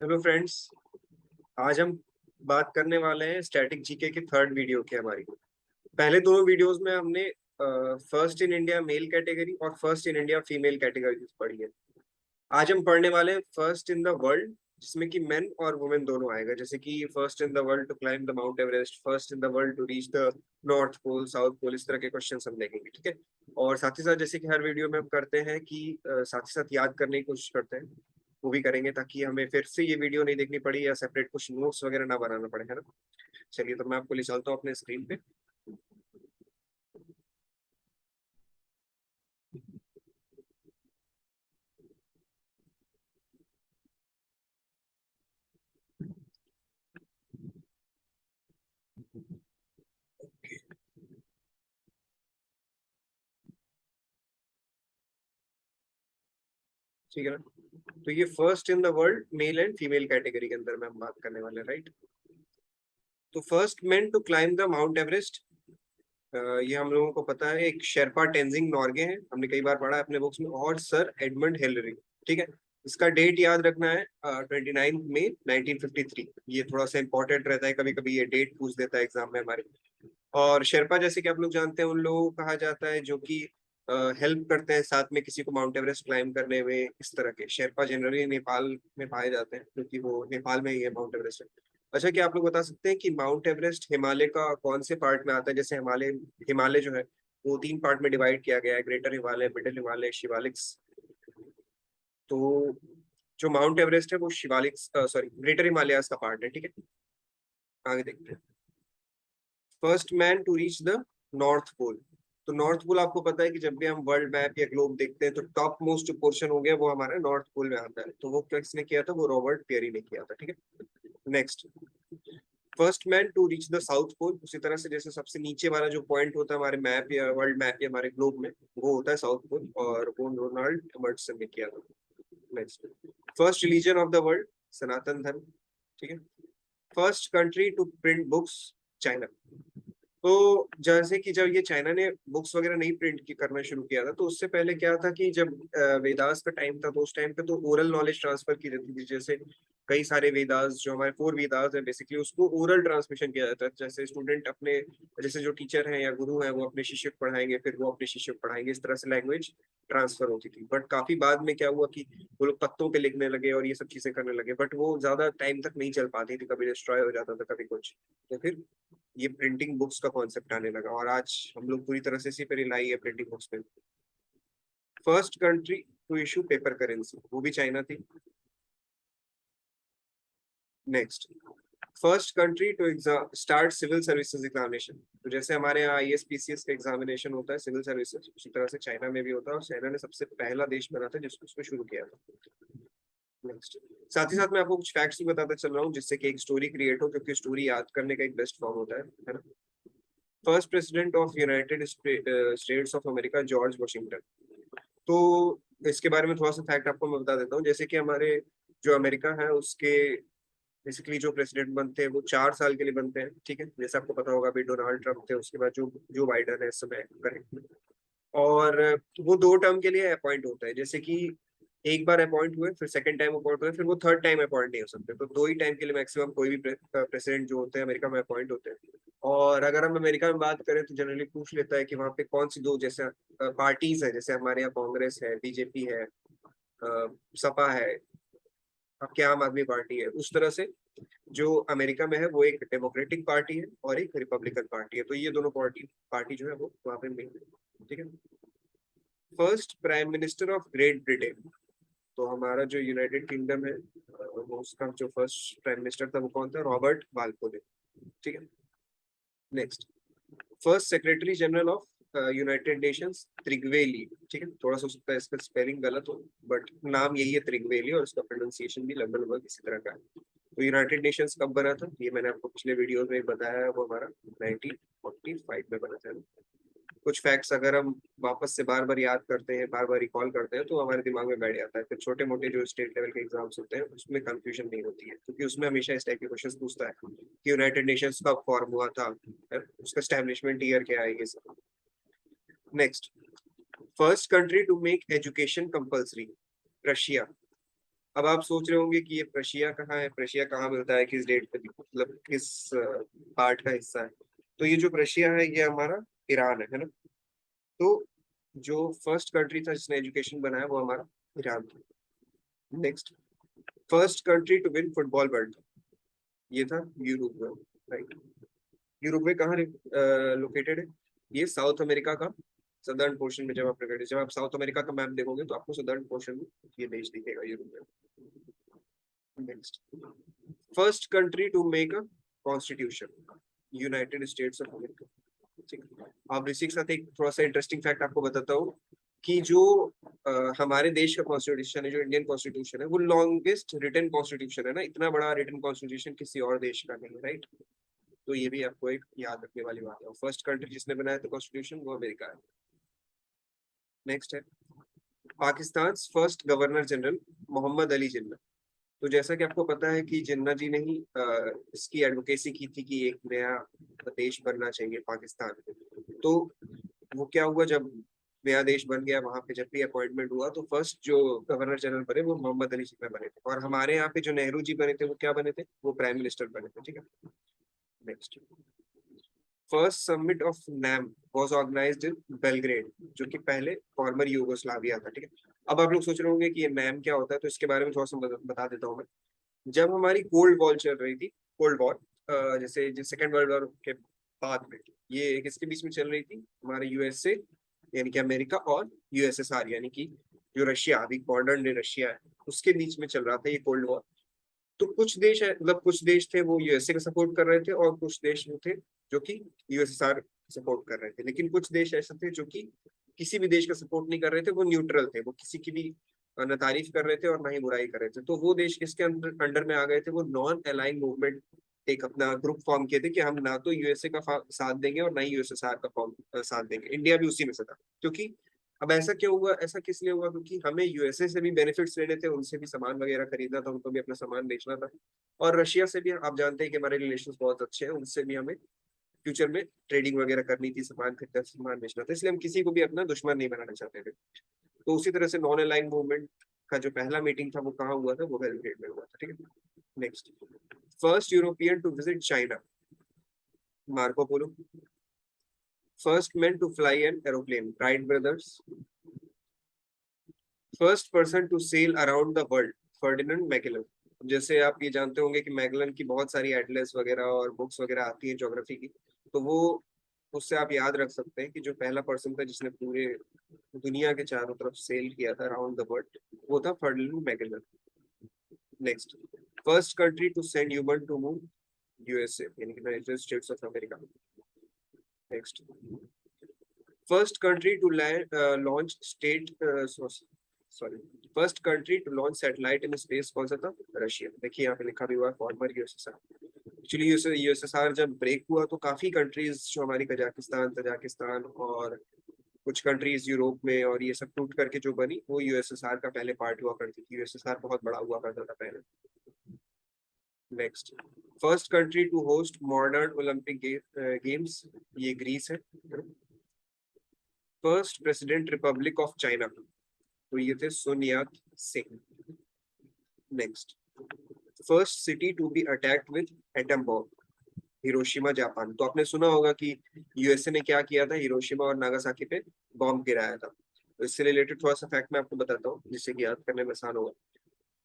Hello friends. आज हम बात करने वाले हैं स्टैटिक जीके की थर्ड वीडियो की। हमारी पहले दोनों वीडियोस में हमने first in India male category और first in India female category पढ़ी है। आज हम पढ़ने वाले हैं फर्स्ट इन द वर्ल्ड, जिसमें कि मेन और वुमेन दोनों आएगा। जैसे कि first in the world to climb the Mount Everest, first in the world to reach the North Pole, South Pole, इस तरह के क्वेश्चन हम देखेंगे। ठीक है। और साथ ही साथ जैसे कि हर वीडियो में हम करते हैं कि साथ ही साथ याद करने की कोशिश करते हैं, वो भी करेंगे ताकि हमें फिर से ये वीडियो नहीं देखनी पड़ी या सेपरेट कुछ नोट्स वगैरह ना बनाना पड़े, है ना। चलिए, तो मैं आपको ले चलता हूँ अपने स्क्रीन पे। ठीक है ना। तो ये first in the world male and female category के अंदर में हम बात करने वाले हैं, राइट। तो first man to climb the Mount Everest, ये हम लोगों को पता है, एक शेरपा टेंजिंग नॉर्गे हैं, हमने कई बार पढ़ा है अपने बुक्स में, और सर एडमंड हिलरी। ठीक है। इसका डेट याद रखना है, 29 मई 1953। ये थोड़ा सा इंपॉर्टेंट रहता है, कभी कभी ये डेट पूछ देता है एग्जाम में हमारे। और शेरपा जैसे कि आप लोग जानते हैं, उन लोगों को कहा जाता है जो कि हेल्प करते हैं साथ में किसी को माउंट एवरेस्ट क्लाइम करने में। इस तरह के शेरपा जनरली नेपाल में पाए जाते हैं, क्योंकि वो नेपाल में ही है माउंट एवरेस्ट। अच्छा, क्या आप लोग बता सकते हैं कि माउंट एवरेस्ट हिमालय का कौन से पार्ट में आता है? जैसे हिमालय हिमालय जो है वो तीन पार्ट में डिवाइड किया गया है, ग्रेटर हिमालय, मिडिल हिमालय, शिवालिक्स। तो जो माउंट एवरेस्ट है वो शिवालिक्स, सॉरी, ग्रेटर हिमालयाज का पार्ट है। ठीक है। आगे देखते हैं। First man to reach the North Pole. तो नॉर्थ पोल आपको पता है कि जब भी हम वर्ल्ड मैप या ग्लोब देखते हैं तो टॉप मोस्ट जो पोर्शन हो गया वो हमारा नॉर्थ पोल में आता है। तो वो किसने किया था? वो रॉबर्ट पेरी ने किया था। ठीक है। Next, first man to reach the South Pole. उसी तरह से जैसे सबसे नीचे वाला जो पॉइंट होता है हमारे मैप या वर्ल्ड मैप या हमारे ग्लोब में, वो होता है साउथ पोल, और वो रोनाल्ड एमर्सन ने किया था। Next, first religion of the world, Sanatan Dharma. ठीक है। First country to print books, China. तो जैसे कि जब ये चाइना ने बुक्स वगैरह नहीं प्रिंट की करना शुरू किया था, तो उससे पहले क्या था कि जब वेदास का टाइम था, तो उस टाइम पे तो ओरल नॉलेज ट्रांसफर की जाती थी। जैसे कई सारे वेदास, जो हमारे 4 वेदास है बेसिकली, उसको ओरल ट्रांसमिशन किया जाता है। जैसे स्टूडेंट अपने, जैसे जो टीचर हैं या गुरु हैं वो अपने शिष्य को पढ़ाएंगे, फिर वो अपने शिष्य को पढ़ाएंगे, इस तरह से लैंग्वेज ट्रांसफर होती थी। बट काफी बाद में क्या हुआ कि वो लोग पत्तों पे लिखने लगे और ये सब चीजें करने लगे, बट वो ज्यादा टाइम तक नहीं चल पाती थी, कभी डिस्ट्रॉय हो जाता था, कभी कुछ। तो फिर ये प्रिंटिंग बुक्स का कॉन्सेप्ट आने लगा, और आज हम लोग पूरी तरह से इसी पे रिलाई है, प्रिंटिंग बुक्स पे। First country to issue paper currency, वो भी चाइना थी। Next, first country to exam start civil services examination. तो जैसे हमारे यहाँ आईएएस पीसीएस का एग्जामिनेशन होता है सिविल सर्विसेज, उसी तरह से चाइना में भी होता है, और चाइना ने सबसे पहला देश बना था जिसको उसको शुरू किया था। नेक्स्ट, साथ ही साथ मैं आपको कुछ फैक्ट्स भी बताता चल रहा हूँ, जिससे कि एक स्टोरी क्रिएट हो, क्योंकि स्टोरी याद करने का एक बेस्ट फॉर्म होता है ना। First president of United States of America, George Washington. तो इसके बारे में थोड़ा सा फैक्ट आपको मैं बता देता हूँ। जैसे कि हमारे जो अमेरिका है उसके बेसिकली जो प्रेसिडेंट बनते हैं वो 4 साल के लिए बनते हैं। ठीक है। जैसे आपको पता होगा, अभी डोनाल्ड ट्रम्प थे, उसके बाद जो बाइडन है इस समय करेंट। और वो 2 टर्म के लिए अपॉइंट होता है। जैसे कि एक बार अपॉइंट हुए, फिर सेकंड टाइम अपॉइंट हुए, फिर वो थर्ड टाइम अपॉइंट नहीं हो सकते। तो 2 ही टाइम के लिए मैक्सिमम कोई भी प्रेसिडेंट जो होते हैं अमेरिका में अपॉइंट होते हैं। और अगर हम अमेरिका में बात करें तो जनरली पूछ लेता है कि वहाँ पे कौन सी दो, जैसे पार्टीज है, जैसे हमारे यहाँ कांग्रेस है, बीजेपी है, सपा है, आपके आम आदमी पार्टी है। उस तरह से जो अमेरिका में है वो एक डेमोक्रेटिक पार्टी है और एक रिपब्लिकन पार्टी है। तो ये दोनों पार्टी पार्टी जो है वो वहाँ पे मिल है। ठीक है। First prime minister of great Britain. तो हमारा जो यूनाइटेड किंगडम है, वो उसका जो फर्स्ट प्राइम मिनिस्टर था वो कौन था? Robert Balfour. ठीक है। Next, first secretary general of United Nations, Trygve Lie. ठीक है। थोड़ा सा हो सकता है इसका स्पेलिंग गलत हो, बट नाम यही है त्रिगवेली, और इसका प्रोनाउंसिएशन भी लगभग लगभग इसी तरह का है। तो यूनाइटेड नेशंस कब बना था? ये मैंने आपको पिछले वीडियो में बताया है, वो हमारा 1945 में बना था। कुछ फैक्ट्स अगर हम वापस से बार बार याद करते हैं, बार बार रिकॉल करते हैं, तो हमारे दिमाग में बैठ जाता है। फिर छोटे मोटे जो स्टेट लेवल के एग्जाम्स होते हैं उसमें कंफ्यूजन नहीं होती है, क्योंकि उसमें हमेशा इस टाइप के क्वेश्चन पूछता है कि यूनाइटेड नेशंस कब फॉर्म हुआ था, उसका स्टैब्लिशमेंट ईयर क्या है, ये सब। Next, first country to make education compulsory, Russia. अब आप सोच रहे होंगे कि ये प्रशिया कहाँ है, प्रशिया कहाँ मिलता है, किस डेट पे, मतलब किस पार्ट का हिस्सा है। तो ये जो प्रशिया है ये हमारा ईरान है ना। तो जो फर्स्ट कंट्री था जिसने एजुकेशन बनाया वो हमारा ईरान था। Next, first country to win football World Cup, ये था यूरुग्वे, राइट। यूरुग्वे कहाँ लोकेटेड है? ये साउथ अमेरिका का सदर्न पोर्शन में, जब आप साउथ अमेरिका का मैप देखोगे तो आपको सदर्न पोर्शन में ये देश दिखेगा, Uruguay. Next, first country to make a constitution, United States of America. ठीक है। अब इसी के साथ एक थोड़ा सा इंटरेस्टिंग फैक्ट आपको बताता हूँ कि जो हमारे देश का कॉन्स्टिट्यूशन है, जो इंडियन कॉन्स्टिट्यूशन है, वो लॉन्गेस्ट रिटन कॉन्स्टिट्यूशन है ना। इतना बड़ा रिटन कॉन्स्टिट्यूशन किसी और देश का नहीं है, राइट। तो ये भी आपको एक याद रखने वाली बात है। फर्स्ट कंट्री जिसने बनाया था कॉन्स्टिट्यूशन वो अमेरिका है। नेक्स्ट है Pakistan first governor general Mohammad Ali Jinnah. तो जैसा कि आपको पता है कि जिन्ना जी ने ही इसकी एडवोकेसी की थी कि एक नया देश बनना चाहिए पाकिस्तान। तो वो क्या हुआ, जब नया देश बन गया वहां पे जब भी अपॉइंटमेंट हुआ तो फर्स्ट जो गवर्नर जनरल बने वो मोहम्मद अली जिन्ना बने थे। और हमारे यहाँ पे जो नेहरू जी बने थे वो क्या बने थे? वो प्राइम मिनिस्टर बने थे। ठीक है। Next, first summit of NAM was organized in Belgrade, जो कि पहले फॉर्मर यूगोस्लाविया था। ठीक है। अब आप लोग सोच रहे होंगे कि ये नैम क्या होता है, तो इसके बारे में थोड़ा सा बता देता हूँ मैं। जब हमारी कोल्ड वॉर चल रही थी, कोल्ड वॉर जैसे सेकेंड वर्ल्ड वॉर के बाद में, ये किसके बीच में चल रही थी? हमारे यूएसए यानी कि अमेरिका और यूएसएसआर यानी कि जो रशिया अभी मॉडर्न डे रशिया है उसके बीच में चल रहा था ये कोल्ड वॉर। तो कुछ देश है, मतलब कुछ देश थे वो यूएसए का सपोर्ट कर रहे थे और कुछ देश वो थे जो कि यूएसएसआर सपोर्ट कर रहे थे। लेकिन कुछ देश ऐसे थे जो कि किसी भी देश का सपोर्ट नहीं कर रहे थे, वो न्यूट्रल थे, वो किसी की भी न तारीफ कर रहे थे और ना ही बुराई कर रहे थे। तो वो देश किसके अंदर अंडर में आ गए थे? वो नॉन अलाइन मूवमेंट एक अपना ग्रुप फॉर्म किए थे कि हम ना तो यूएसए का साथ देंगे और ना ही यूएसएसआर का साथ देंगे। इंडिया भी उसी में से था। क्योंकि अब ऐसा क्यों हुआ, ऐसा किस लिए हुआ? क्योंकि हमें यूएसए से भी बेनिफिट्स लेने थे, उनसे भी सामान वगैरह खरीदना था, उनको भी अपना सामान बेचना था। और रशिया से भी आप जानते हैं कि हमारे रिलेशन बहुत अच्छे हैं, उनसे भी हमें फ्यूचर में ट्रेडिंग वगैरह करनी थी, सामान खरीदना, सामान बेचना था। इसलिए हम किसी को भी अपना दुश्मन नहीं बनाना चाहते थे। तो उसी तरह से नॉन अलाइन मूवमेंट का जो पहला मीटिंग था वो कहाँ हुआ था? वो बेलग्रेड में हुआ था। ठीक है। Next, first European to visit China, Marco Polo. First man to fly an aeroplane, Wright brothers. First person to sail around the world, Ferdinand Magellan. जैसे आप ये जानते होंगे कि मैगलन की बहुत सारी एटलस वगैरह और बुक्स वगैरह आती हैं ज्योग्राफी की। तो वो उससे आप याद रख सकते हैं कि जो पहला पर्सन था जिसने पूरे दुनिया के चारों तरफ सेल किया था अराउंड द वर्ल्ड, वो था Ferdinand Magellan. Next, first country to send human to moon, USA यानी कि United States of America. Next, first country to launch state sorry first country to launch satellite in space कौन सा था? Russia. देखिए यहाँ पे लिखा भी हुआ है फॉर्मर यूएसएसआर। एक्चुअली यूएसएसआर जब ब्रेक हुआ तो काफी कंट्रीज जो हमारी कजाकिस्तान तजाकिस्तान और कुछ कंट्रीज यूरोप में और ये सब टूट करके जो बनी वो यूएसएसआर का पहले पार्ट हुआ करती थी। यूएसएसआर बहुत बड़ा हुआ करता था पहले। Next, first country to host modern Olympic games, ये ग्रीस है। First president republic of China, तो ये थे Sun Yat Sen. Next, first city to be attacked with atom bomb, Hiroshima Japan. तो आपने सुना होगा कि यूएसए ने क्या किया था, हिरोशिमा और नागासाकी पे बॉम्ब गिराया था। तो इससे रिलेटेड थोड़ा सा फैक्ट मैं आपको बताता हूँ जिससे कि याद करने में आसान होगा।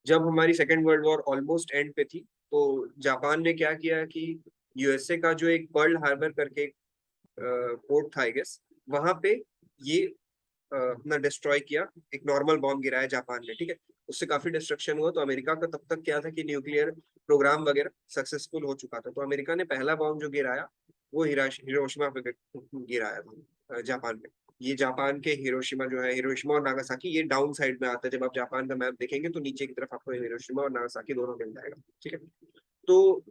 जब हमारी second world war almost and पे थी तो जापान ने क्या किया कि यूएसए का जो एक पर्ल हार्बर करके पोर्ट था आई गेस, वहां पे ये अपना डिस्ट्रॉय किया, एक नॉर्मल बॉम्ब गिराया जापान ने। ठीक है। उससे काफी डिस्ट्रक्शन हुआ। तो अमेरिका का तब तक क्या था कि न्यूक्लियर प्रोग्राम वगैरह सक्सेसफुल हो चुका था। तो अमेरिका ने पहला बॉम्ब जो गिराया वो हिरोशिमा पे गिराया था, जापान पे। ये जापान के हिरोशिमा जो है, हिरोशिमा और नागासाकी ये डाउन साइड में आता है। जब आप जापान का मैप देखेंगे तो नीचे की तरफ आपको हिरोशिमा और नागासाकी दोनों मिल जाएगा। ठीक है। तो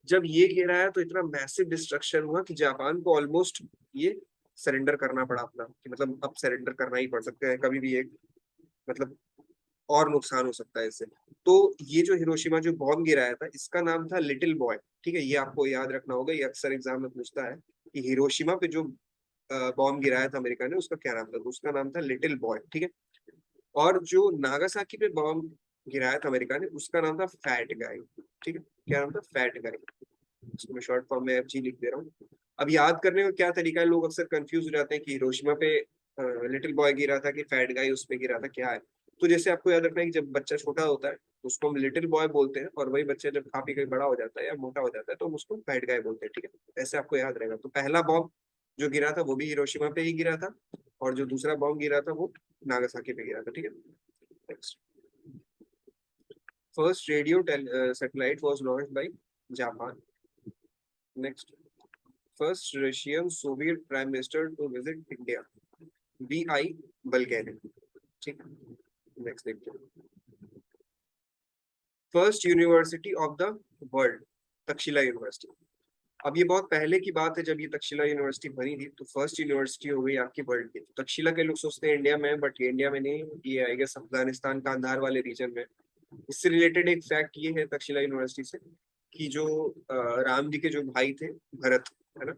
जब ये गिराया तो इतना मैसिव डिस्ट्रक्शन हुआ कि जापान को ऑलमोस्ट ये सरेंडर करना पड़ा अपना, कि मतलब अब सरेंडर करना ही पड़ सकता है, कभी भी एक मतलब और नुकसान हो सकता है इससे। तो ये जो हिरोशिमा जो बॉम्ब गिराया था इसका नाम था लिटिल बॉय। ठीक है। ये आपको याद रखना होगा, ये अक्सर एग्जाम में पूछता है कि हिरोशिमा पे जो बॉम्ब गिराया था अमेरिका ने उसका क्या नाम था? तो उसका नाम था लिटिल बॉय। ठीक है। और जो नागासाकी पे बॉम्ब गिराया था अमेरिका ने, उसका नाम था फैट गाय। ठीक है, क्या नाम था? फैट गाय। इसको शॉर्ट फॉर्म में एफजी लिख दे रहा हूँ। अब याद करने का क्या तरीका है, लोग अक्सर कंफ्यूज हो जाते हैं कि हिरोशिमा पे लिटिल बॉय गिरा था कि फैट गाय उस पे गिरा था, क्या है। तो जैसे आपको याद रखना है कि जब बच्चा छोटा होता है तो उसको हम लिटिल बॉय बोलते हैं, और वही बच्चा जब खा पी के बड़ा हो जाता है या मोटा हो जाता है तो हम उसको फैट गाय बोलते हैं। ठीक है, ऐसे आपको याद रहेगा। तो पहला बॉम्ब जो गिरा था वो भी हिरोशिमा पे ही गिरा था, और जो दूसरा बॉम्ब गिरा था वो नागासाकी पे गिरा था। ठीक है, next. First radio satellite was launched by Japan. Next, first Russian Soviet Prime Minister to visit India. B.I. Bulgarin. ठीक, नेक्स्ट देखते हैं। First university of the world, Takshashila university. अब ये बहुत पहले की बात है जब ये तक्षशिला यूनिवर्सिटी बनी थी, तो फर्स्ट यूनिवर्सिटी हो गई आपकी वर्ल्ड की। तक्षशिला के लोग सोचते हैं इंडिया में, बट ये इंडिया में नहीं, ये आई गेस अफगानिस्तान का अंधार वाले रीजन में। इससे रिलेटेड एक फैक्ट ये है तक्षशिला यूनिवर्सिटी से, कि जो राम जी के जो भाई थे, भरत, है ना,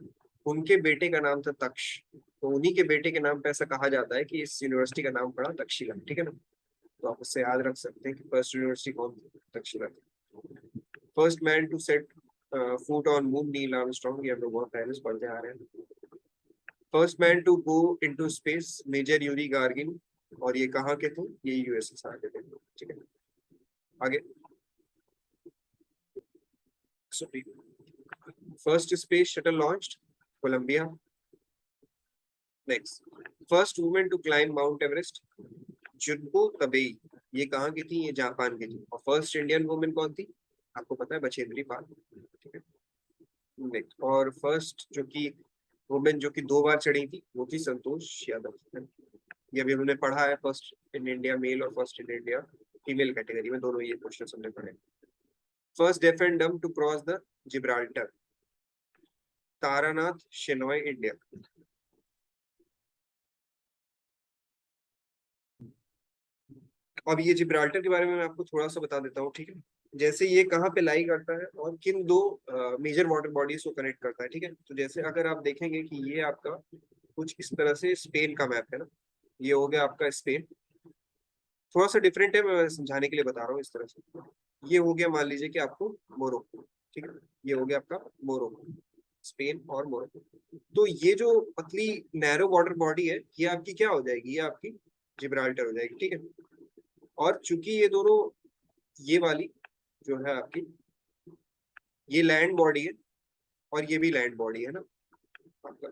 उनके बेटे का नाम था तक्ष। तो उन्हीं के बेटे के नाम पे ऐसा कहा जाता है कि इस यूनिवर्सिटी का नाम पड़ा तक्षशिला। ठीक है ना, तो आप उससे याद रख सकते हैं कि फर्स्ट यूनिवर्सिटी कौन थी, तक्षशिला थी। First man to set foot on moon, Neil Armstrong. ये हम लोग बहुत पहले से पढ़ते आ रहे हैं। First man to go into space, Major Yuri Gagarin. और ये कहाँ के थे? ये यूएसएसआर के थे। ठीक है, आगे। First space shuttle launched, Columbia. Next, first women to climb Mount Everest, Junko Tabei. ये कहाँ की थी? ये जापान की थी। और फर्स्ट इंडियन वुमेन कौन थी? आपको पता है, बछेंद्री पाल। ठीक है, नेक्स्ट। और फर्स्ट जो की वुमेन जो कि 2 बार चढ़ी थी वो थी संतोष यादव। ये अभी हमने पढ़ा है, फर्स्ट इन इंडिया मेल और first in India female category में, दोनों ये क्वेश्चन हमने पढ़े। First deaf and dumb to cross the Gibraltar, Taranath Shenoy, India. अब ये जिब्राल्टर के बारे में मैं आपको थोड़ा सा बता देता हूँ। ठीक है, जैसे ये कहाँ पे लाई करता है और किन दो मेजर वाटर बॉडीज को कनेक्ट करता है। ठीक है, तो जैसे अगर आप देखेंगे कि ये आपका कुछ इस तरह से स्पेन का मैप है ना, ये हो गया आपका स्पेन। थोड़ा सा डिफरेंट है, मैं समझाने के लिए बता रहा हूँ इस तरह से। ये हो गया, मान लीजिए कि आपको मोरक्को। ठीक है, ये हो गया आपका मोरक्को, स्पेन और मोरक्को। तो ये जो पतली नैरो वाटर बॉडी है, ये आपकी क्या हो जाएगी? ये आपकी जिब्राल्टर हो जाएगी। ठीक है, और चूंकि ये दोनों, ये वाली जो है आपकी, ये लैंड बॉडी है और ये भी लैंड बॉडी है ना आपका।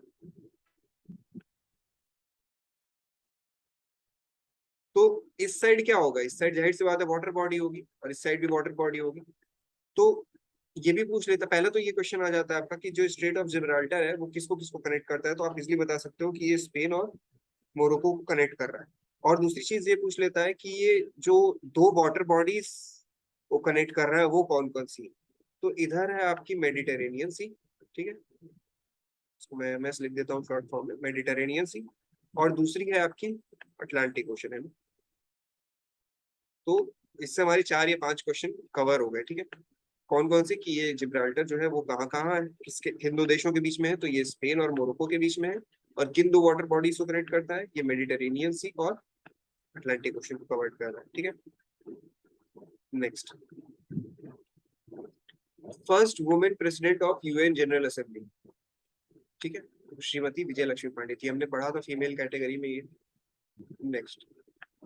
तो इस साइड क्या होगा? इस साइड जाहिर सी बात है वाटर बॉडी होगी, और इस साइड भी वाटर बॉडी होगी। तो ये भी पूछ लेता, पहले तो ये क्वेश्चन आ जाता है आपका कि जो स्ट्रेट ऑफ जिब्राल्टर है वो किसको किसको कनेक्ट करता है, तो आप इजिली बता सकते हो कि ये स्पेन और मोरक्को को कनेक्ट कर रहा है। और दूसरी चीज ये पूछ लेता है कि ये जो 2 वाटर बॉडीज को कनेक्ट कर रहा है वो कौन कौन सी है। तो इधर है आपकी मेडिटेरेनियन सी। ठीक है, इसको मैं लिख देता हूँ शॉर्ट फॉर्म में, मेडिटेरेनियन सी। और दूसरी है आपकी अटलांटिक ओशन, है ना। तो इससे हमारी 4 या 5 क्वेश्चन कवर हो गए। ठीक है, कौन कौन से? कि ये जिब्राल्टर जो है वो कहाँ कहाँ है, किसके किन दो देशों के बीच में है, तो ये स्पेन और मोरक्को के बीच में है। और किन 2 वाटर बॉडीज को कनेक्ट करता है? ये मेडिटेरेनियन सी और अटलांटिक ओशन को कवर कर रहा है। ठीक है, next. First women president of UN general assembly. ठीक है, श्रीमती विजय लक्ष्मी पांडे थी, हमने पढ़ा था फीमेल कैटेगरी में ये। Next,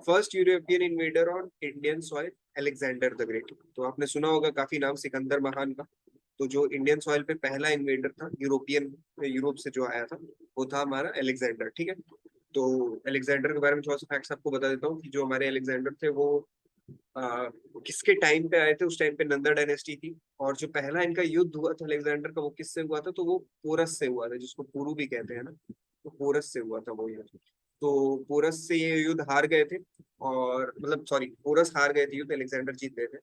first European invader on Indian soil, Alexander the great. तो आपने सुना होगा काफी नाम सिकंदर महान का। तो जो इंडियन सॉइल पे पहला इन्वेडर था यूरोपियन, यूरोप से जो आया था, वो था हमारा अलेक्जेंडर। ठीक है, तो अलेक्जेंडर के बारे में थोड़ा सा फैक्ट्स आपको बता देता हूँ कि जो हमारे अलेक्जेंडर थे वो किसके टाइम पे आए थे? उस टाइम पे नंदा डायनेस्टी थी। और जो पहला इनका युद्ध हुआ था अलेक्जेंडर का, वो किससे हुआ था? तो वो पोरस से हुआ था, जिसको पुरु भी कहते हैं ना। तो पोरस से हुआ था वो युद्ध। तो पोरस से ये युद्ध हार गए थे, और मतलब सॉरी, पोरस हार गए थे युद्ध, अलेक्जेंडर जीत गए थे।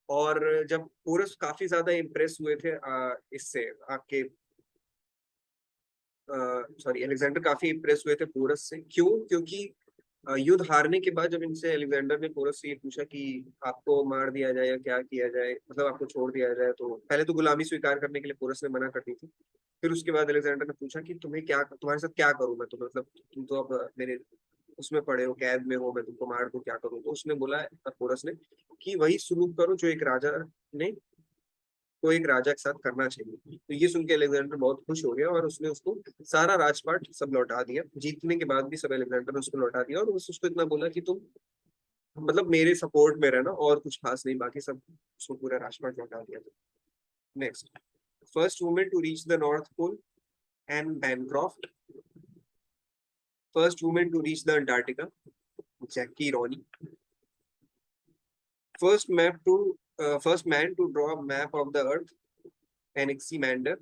और जब पोरस काफी ज्यादा इम्प्रेस हुए थे इससे आपके, सॉरी, अलेक्जेंडर काफी इम्प्रेस हुए थे पोरस से। क्यों? क्योंकि युद्ध हारने के बाद जब इनसे अलेक्जेंडर ने पोरस से ये पूछा कि आपको मार दिया जाए या क्या किया जाए, मतलब आपको छोड़ दिया जाए, तो पहले तो गुलामी स्वीकार करने के लिए पोरस ने मना कर दी थी। फिर उसके बाद अलेक्जेंडर ने पूछा कि तुम्हें क्या, तुम्हारे साथ क्या करूं मैं, तो मतलब तुम तो अब मेरे उसमें पड़े हो, कैद में हो, मैं तुमको मार दूं, क्या करूं? तो उसने बोला, पोरस ने, कि वही सुलूक करो जो एक राजा ने को एक राजा के साथ करना चाहिए। तो ये सुन के अलेक्जेंडर बहुत खुश हो गया और उसने उसको सारा राजपाट सब लौटा दिया। जीतने के बाद भी सब अलेक्जेंडर ने उसको लौटा दिया, और बस उसको इतना बोला कि तुम मतलब मेरे सपोर्ट में रहना, और कुछ खास नहीं, बाकी सब उसको पूरा राजपाट लौटा दिया। Next, first women to reach the North Pole Ann Bancroft. First women to reach the Antarctica, Jackie Ronne. First map to first man to draw map of the earth, Anaximander,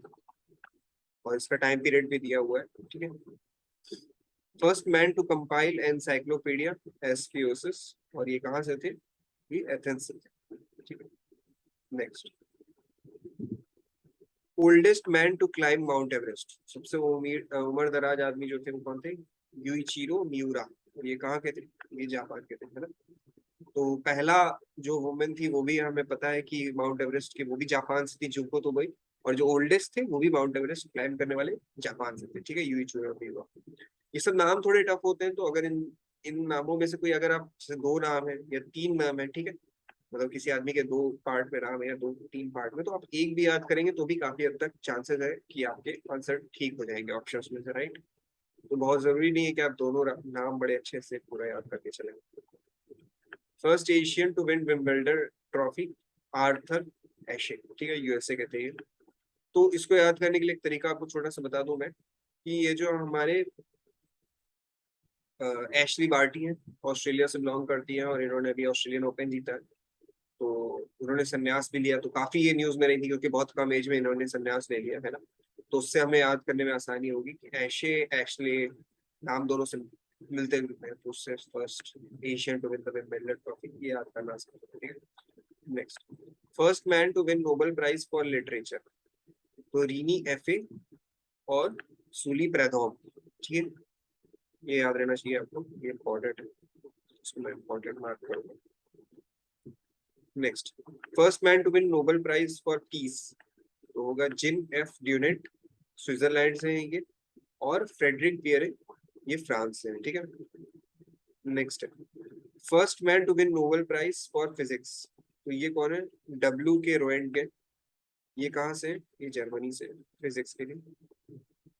और इसका टाइम पीरियड भी दिया हुआ है, ठीक है। First man to compile encyclopedia, एस्कियोसिस, और ये कहाँ से थे, ये एथेंस से थे, ठीक है। Next, oldest man to climb Mount Everest, सबसे उम्र दराज आदमी जो थे वो कौन थे, यूइचिरो मियुरा, और ये कहाँ के थे, ये जापान के थे, है ना। तो पहला जो वुमेन थी वो भी हमें पता है कि माउंट एवरेस्ट की, वो भी जापान से थी, जुको तो भाई, और जो ओल्डेस्ट थे वो भी माउंट एवरेस्ट क्लाइम करने वाले जापान से थे, ठीक है, यूइचिरो मियुरा। ये सब नाम थोड़े टफ होते हैं, तो अगर इन इन नामों में से कोई, अगर आप जैसे दो नाम है या तीन नाम है, ठीक है, मतलब किसी आदमी के दो पार्ट में नाम है या दो तीन पार्ट में, तो आप एक भी याद करेंगे तो भी काफी हद तक चांसेस है कि आपके आंसर ठीक हो जाएंगे ऑप्शंस में से, राइट। तो बहुत जरूरी नहीं है कि आप दोनों नाम बड़े अच्छे से पूरा याद करके चलें। First Asian to win Wimbledon trophy, Arthur Ashe, ठीक है, यूएसए के थे ये। तो इसको याद करने के लिए एक तरीका आपको छोटा सा बता दूं मैं, कि ये जो हमारे एशली बार्टी हैं, ऑस्ट्रेलिया से बिलोंग करती हैं, और इन्होंने अभी ऑस्ट्रेलियन ओपन जीता है। तो उन्होंने संन्यास भी लिया, तो काफी ये न्यूज में रही थी क्योंकि बहुत कम एज में इन्होंने संन्यास ले लिया, है ना। तो उससे हमें याद करने में आसानी होगी कि ऐशे एक्चुअली नाम दोनों से मिलते जुलते हैं, तो उससे first Asian to win the Wimbledon trophy ये याद करना आसान है, ठीक है। Next, first man to win Nobel prize for literature, तो रीनी एफे और सूली प्रेधोम, ठीक है, ये याद रहना चाहिए आपको, ये इम्पोर्टेंट है, इसको मैं इम्पोर्टेंट मार्क करूंगा। Next, first man to win Nobel prize for peace, तो होगा जिन एफ ड्यूनेट, स्विट्जरलैंड से हैं ये, और फ्रेडरिक पियरे, ये फ्रांस से हैं, ठीक है। Next, first man to win Nobel prize for physics, तो ये कौन है, डब्ल्यू के रोएंटगेन, ये कहाँ से, ये जर्मनी से, फिजिक्स के लिए।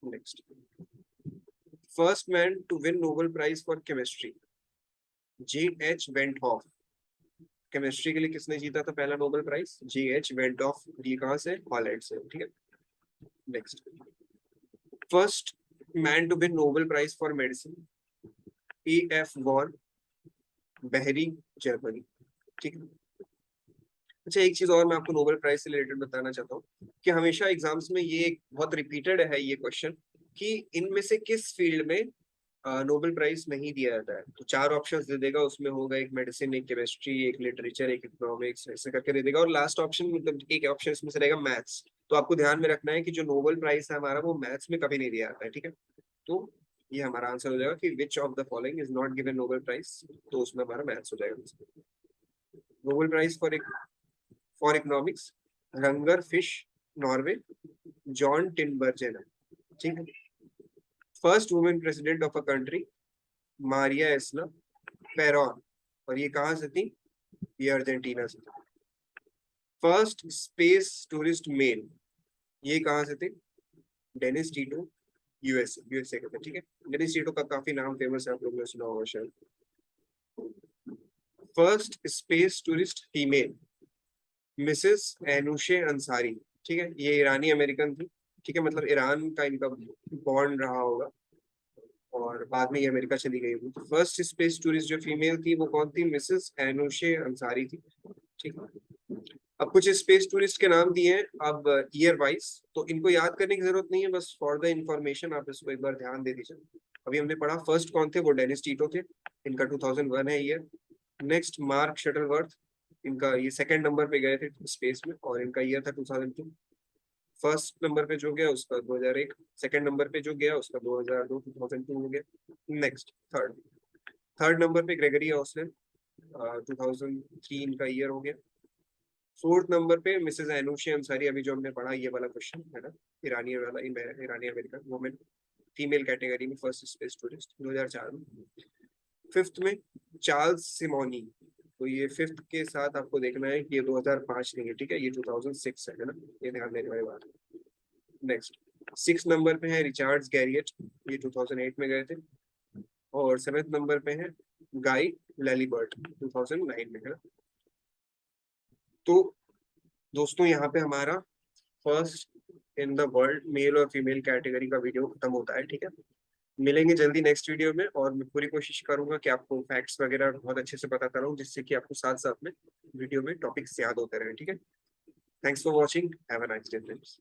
Next, first man to win Nobel prize for chemistry, J H van't Hoff, chemistry के लिए किसने जीता था पहला Nobel prize, J H van't Hoff, ये कहाँ से, हॉलैंड से, ठीक है। Next, first man to win Nobel prize for medicine, A F von, Behring, Germany, ठीक है। अच्छा, एक चीज और मैं आपको नोबेल प्राइज से रिलेटेड बताना चाहता हूँ कि हमेशा एग्जाम्स में ये एक बहुत रिपीटेड है ये क्वेश्चन, कि इनमें से किस फील्ड में नोबेल प्राइज नहीं दिया जाता है। तो चार ऑप्शंस दे देगा, उसमें होगा एक मेडिसिन, एक केमिस्ट्री, एक लिटरेचर, एक इकोनॉमिक्स, ऐसे करके दे देगा, और लास्ट ऑप्शन मतलब एक ऑप्शन इसमें से रहेगा मैथ्स। तो आपको ध्यान में रखना है कि जो नोबेल प्राइज है हमारा वो मैथ्स में कभी नहीं दिया जाता है, ठीक है। तो ये हमारा आंसर हो जाएगा कि which of the following is not given Nobel prize, तो उसमें हमारा मैथ्स हो जाएगा। Nobel prize for economics, Ragnar Frisch, Norway, Jan Tinbergen, ठीक है। First women president of a country, Maria Estela Peron, और ये कहाँ से थी, ये अर्जेंटीना से थी। फर्स्ट स्पेस टूरिस्ट मेल, ये कहाँ से थे, डेनिस टीटो, यूएसए के थे, ठीक है। डेनिस टीटो का काफी नाम फेमस है, आप लोगों ने सुना होगा शायद। First space tourist female, Mrs Anousheh Ansari, ठीक है, ये ईरानी अमेरिकन थी, ठीक है, मतलब ईरान का इनका बॉन्ड रहा होगा, और बाद में ये अमेरिका चली गई थी। फर्स्ट स्पेस टूरिस्ट जो फीमेल थी वो कौन थी, मिसेस एनुशे अंसारी थी, ठीक है। अब कुछ स्पेस टूरिस्ट के नाम दिए हैं अब ईयर वाइज, तो इनको याद करने की जरूरत नहीं है, बस फॉर द इंफॉर्मेशन आप इसको एक बार ध्यान दे दीजिए। अभी हमने पढ़ा फर्स्ट कौन थे, वो डेनिस टीटो थे, इनका 2001 है ईयर। नेक्स्ट, मार्क शटलवर्थ, इनका ये सेकंड नंबर पे गए थे स्पेस में, और इनका ईयर था 2002। फर्स्ट नंबर पे जो गया उसका 2001, सेकंड नंबर पे जो गया उसका 2002, 2002 हो गया। नेक्स्ट, थर्ड थर्ड नंबर पे ग्रेगरी ऑस्लिन, 2003 इनका ईयर हो गया। फोर्थ नंबर पे मिसेस एनुशे अंसारी, अभी जो हमने पढ़ा ये वाला क्वेश्चन है ना, ईरानी वाला, ईरानी अमेरिकन वुमेन, फीमेल कैटेगरी में फर्स्ट स्पेस टूरिस्ट 2004 में। फिफ्थ में चार्ल्स सिमोनी, तो ये फिफ्थ के साथ आपको देखना है कि ये 2005 नहीं है, ठीक है, ये 2006 है ना, ये ध्यान देने वाली बात है। नेक्स्ट, 6 नंबर पे है रिचार्ड्स गैरियट, ये 2008 में गए थे। और 7th नंबर पे है गाई लैलीबर्ट, 2009 में है। तो दोस्तों यहाँ पे हमारा first in the world male और फीमेल कैटेगरी का वीडियो खत्म होता है, ठीक है। मिलेंगे जल्दी नेक्स्ट वीडियो में, और मैं पूरी कोशिश करूंगा कि आपको फैक्ट्स वगैरह बहुत अच्छे से बताता रहूं, जिससे कि आपको साथ साथ में वीडियो में टॉपिक्स याद होते रहे, ठीक है। Thanks for watching, have a nice day friends.